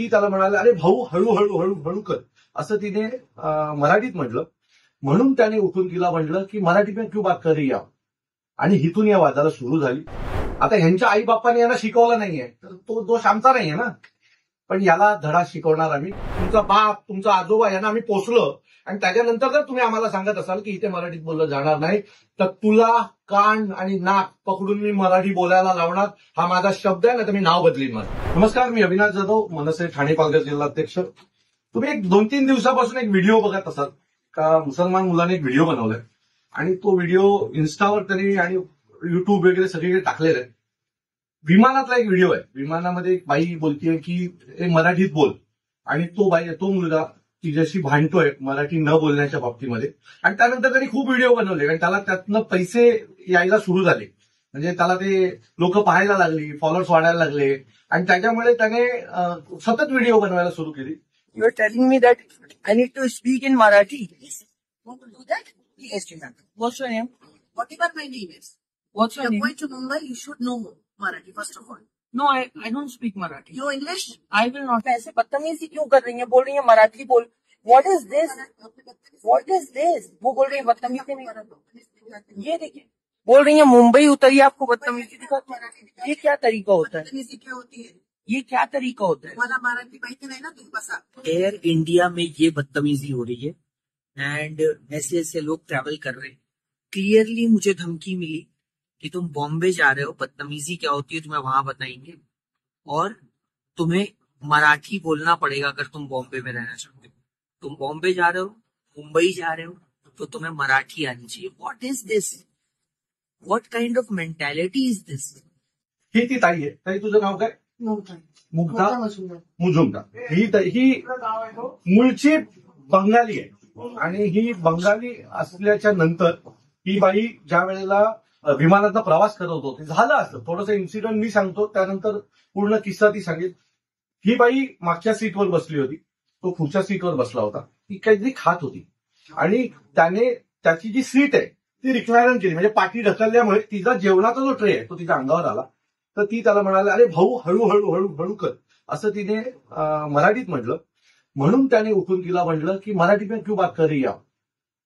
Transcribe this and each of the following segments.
ती त्याला म्हणाले, अरे भाऊ हळूहळू हळूहळू कर, असं तिने मराठीत म्हटलं. म्हणून त्याने उठून तिला म्हटलं की मराठी में क्यों बात कर रही आप, आणि हिथून या वादाला सुरू झाली. आता ह्यांच्या आई बाप्पाने यांना शिकवलं नाहीये, तर तो दोष आमचा नाहीये ना. पण याला धडा शिकवणार आम्ही. तुमचा बाप, तुमचा आजोबा यांना आम्ही पोचलो, आणि त्याच्यानंतर जर तुम्ही आम्हाला सांगत असाल की इथे मराठीत बोललं जाणार नाही, तर तुला कान आणि नाक पकडून मी मराठी बोलायला लावणार. हा माझा शब्द आहे ना, तर मी नाव बदलीन माझं. नमस्कार, मी अविनाश जाधव, मनसे ठाणे पालघर जिल्हाध्यक्ष. तुम्ही एक 2-3 दिवसापासून एक व्हिडिओ बघत असाल का, मुसलमान मुलाने एक व्हिडिओ बनवलाय आणि तो व्हिडिओ इन्स्टावर त्यांनी आणि युट्यूब वगैरे सगळीकडे टाकलेला आहे. विमानातला एक व्हिडिओ आहे. विमानामध्ये एक बाई बोलतीये की मराठीत बोल, आणि तो मुलगा तिच्याशी भांडतोय मराठी न बोलण्याच्या बाबतीमध्ये. आणि त्यानंतर त्यांनी खूप व्हिडिओ बनवले आणि त्याला त्यातनं पैसे यायला सुरू झाले. म्हणजे त्याला ते लोक पाहायला लागली, फॉलोअर्स वाढायला लागले, आणि त्याच्यामुळे त्याने सतत व्हिडिओ बनवायला सुरू केली. You are telling me that I need to speak in Marathi. Yes. Want to do that? Yes, you can. What's your name? Whatever my name is. What's your You're name? going to Mumbai, you should know Marathi first of all. No, I don't speak Marathi. You know English? I will not. ऐसे बदतमीजी क्यों कर रही है? बोल रही है मराठी बोल. What is this? What is this? वो बोल रही है बदतमीजी नहीं कर रहा. ये देखिए, बोल रही है मुंबई उतरी आपको बदतमीजी दिखा. ये क्या तरीका होता है? बदतमीजी क्या होती है? ये क्या तरीका होता है? मला मराठी माहिती नाही ना, तुम बसा. एयर इंडिया में ये बदतमीजी हो रही है एंड ऐसे ऐसे लोग ट्रैवल कर रहे हैं. क्लियरली मुझे धमकी मिली कि तुम बॉम्बे जा रहे हो, बदतमीजी क्या होती है तुम्हें वहां बताएंगे, और तुम्हें मराठी बोलना पड़ेगा अगर तुम बॉम्बे में रहना चाहते हो. तुम बॉम्बे जा रहे हो, मुंबई जा रहे हो, तो तुम्हें मराठी आनी चाहिए. What is this? What kind of mentality is this? ही ती ताई आहे. ताई, तुझं नाव काय? मुग्धा मुजुमदार. ही मूळची बंगाली आहे, आणि ही बंगाली असल्याच्या नंतर ही बाई ज्या वेळेला विमानाचा प्रवास करत होती, झालं असं थोडंसं इन्सिडेंट मी सांगतो, त्यानंतर पूर्ण किस्सा ती सांगेल. ही बाई मागच्या सीटवर बसली होती, तो पुढच्या सीटवर बसला होता. ती काहीतरी खात होती, आणि त्याने त्याची जी सीट आहे ती रिक्लायन केली, म्हणजे पाठी ढकलल्यामुळे तिचा जेवणाचा जो ट्रे आहे तो तिच्या अंगावर आला. तर ती त्याला म्हणाले, अरे भाऊ हळूहळू हळूहळू कर, असं तिने मराठीत म्हटलं. म्हणून त्याने उठून तिला म्हटलं की मराठी में क्यों बात कर रही आप,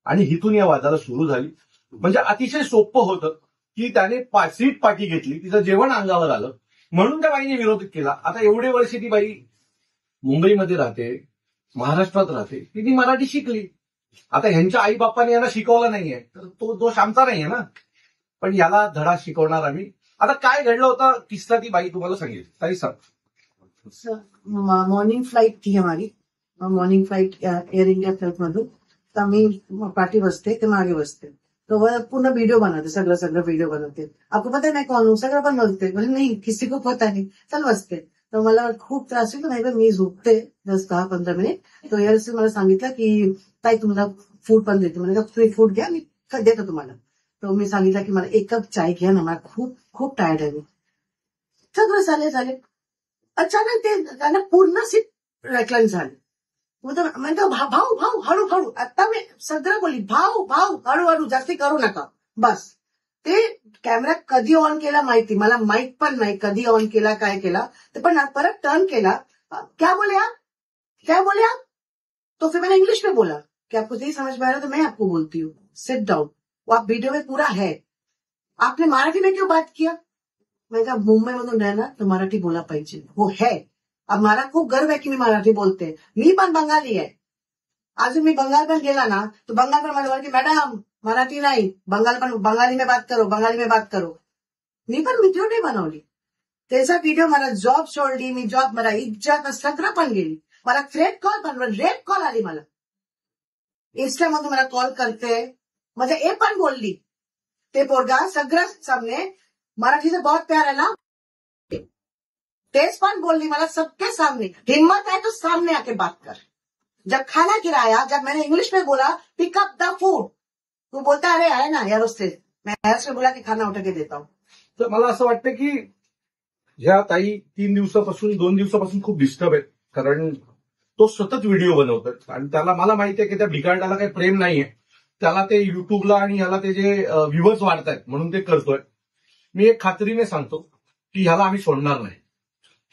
आणि हिथून या वादाला सुरू झाली. म्हणजे अतिशय सोपं होतं की त्याने सीट पाठी घेतली, तिचं जेवण अंगावर आलं, म्हणून त्या बाईने विरोध केला. आता एवढे वर्ष ती बाई मुंबईमध्ये राहते, महाराष्ट्रात राहते, तिने मराठी शिकली. आता ह्यांच्या आई बाप्पाने यांना शिकवलं नाहीये, तर तो दोष आमचा नाहीये ना. पण याला धडा शिकवणार आम्ही. आता काय घडलं होतं किस्सा ती बाई तुम्हाला सांगेल. ताई सांग. मॉर्निंग फ्लाइट थी हमारी, morning flight air India flight मधून. तर आम्ही पाठी बसते, ते मागे बसते, तो वह पूर्ण वीडियो बनाते, सगळं वीडियो बनाते. आपको पता नहीं कौन हूँ, सगळं पण बोलते. बोले नहीं, किसी को पता नहीं, चल बसते. तर मला खूप त्रास होतो, नाही तर मी झोपते 10-15 मिनिट. तो यावेळेस मला सांगितलं की ताई तुम्हाला फूड पण देते. म्हणजे तुम्ही फूड घ्या, मी देतो तुम्हाला. तर मी सांगितलं की मला 1 कप चाय घ्या ना, मला खूप टायर्ड आहे. सगळं झाले. अचानक ते त्यांना पूर्ण सीट रेक्लाइन झाली. म्हणतो भाऊ हळूहळू. आता मी सगळं बोलली, भाऊ हळूहळू, जास्ती करू नका, बस. ते कॅमेरा कधी ऑन केला माहिती, मला माहित पण नाही कधी ऑन केला, काय केला. ते पण परत टर्न केला. क्या बोले आप? तो फिर मैंने इंग्लिश में बोला कि आपको नहीं समझ में आ रहा तो मैं आपको बोलती हूँ, सिट डाउन. वो आप वीडियो में पूरा है. आपने मराठी में क्यों बात किया? मैं कहा मुंबई मधून रहना तो मराठी बोला पाहिजे, वो है. अब मला खूप गर्व आहे की मी मराठी बोलते. मी पण बंगाली आहे. अजून मी बंगाल पण गेला ना, तो बंगाल पण मला बोलते, मॅडम मराठी नाही, बंगाली में बात करो. मी पण व्हिडिओ नाही बनवली. त्याचा व्हिडिओ, मला जॉब सोडली मी, मला इज्जत सगळं पण गेली. मला रेप कॉल आली. मला इंस्टामधून मला कॉल करते, म्हणजे हे पण बोलली, ते पोरगा सगळं सामने मराठी से बहुत प्यार है ना, तेज पण बोलली मला सबके सामने. हिम्मत है तो सामने आके बात कर. जब खाना खिलाया, जब मैंने इंग्लिश में बोला पिक अप द फूड, तू बोलता अरे है ना यार, उससे मैं बोला की खाना उठा के देता हूँ. तर मला असं वाटतं की ह्या ताई 2 दिवसापासून खूप डिस्टर्ब आहेत, कारण तो सतत व्हिडिओ बनवतात. आणि त्याला, मला माहिती आहे की त्या भिकारड्याला काही प्रेम नाहीये. त्याला ते युट्यूबला आणि ह्याला ते जे व्ह्यूअर्स वाढतायत म्हणून ते करतोय. मी एक खात्रीने सांगतो की ह्याला आम्ही सोडणार नाही.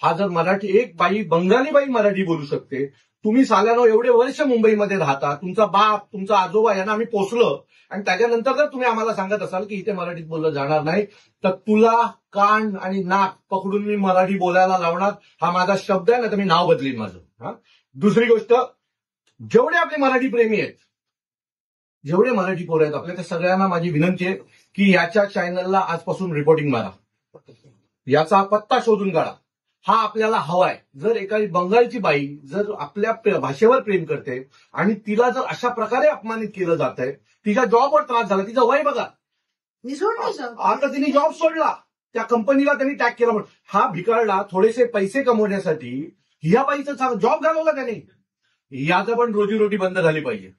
हा जर मराठी एक बाई बंगाली बाई मराठी बोलू शकते, तुम्ही साल्यानो एवढे वर्ष मुंबईमध्ये राहता, तुमचा बाप तुमचा आजोबा यांना आम्ही पोचलं आणि त्याच्यानंतर जर तुम्ही आम्हाला सांगत असाल की इथे मराठीत बोललं जाणार नाही, तर तुला कान आणि नाक पकडून मी मराठी बोलायला लावणार. हा माझा शब्द आहे ना, तर मी नाव बदलीन माझं. हा. दुसरी गोष्ट, जेवढे आपले मराठी प्रेमी आहेत, जेवढे मराठी पोरं आहेत आपल्या, त्या सगळ्यांना माझी विनंती आहे की याच्या चॅनलला आजपासून रिपोर्टिंग मारा, याचा पत्ता शोधून काढा. हा आपल्याला हवाय. जर एखादी बंगालची बाई जर आपल्या भाषेवर प्रेम करते आणि तिला जर अशा प्रकारे अपमानित केलं जात आहे, तिच्या जॉबवर त्रास झाला, तिचं वय बघा, मी सोडलं सर. आता तिने जॉब सोडला, त्या कंपनीला त्यांनी टॅग केला म्हणून. हा भिकारला थोडेसे पैसे कमवण्यासाठी ह्या बाईचा जॉब घालवला त्याने. याचं पण रोजीरोटी बंद झाली पाहिजे.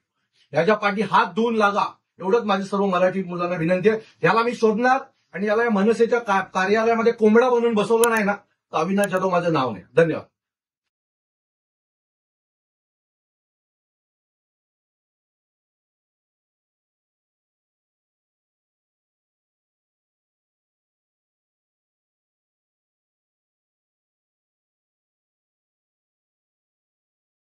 याच्या पाठी हात धुवून लागा, एवढंच माझी सर्व मराठी मुलांना विनंती आहे. याला मी शोधणार आणि याला या मनसेच्या कार्यालयामध्ये कोंबडा बनवून बसवलं नाही ना, तर अविनाश जाधव माझं नाव नाही. धन्यवाद.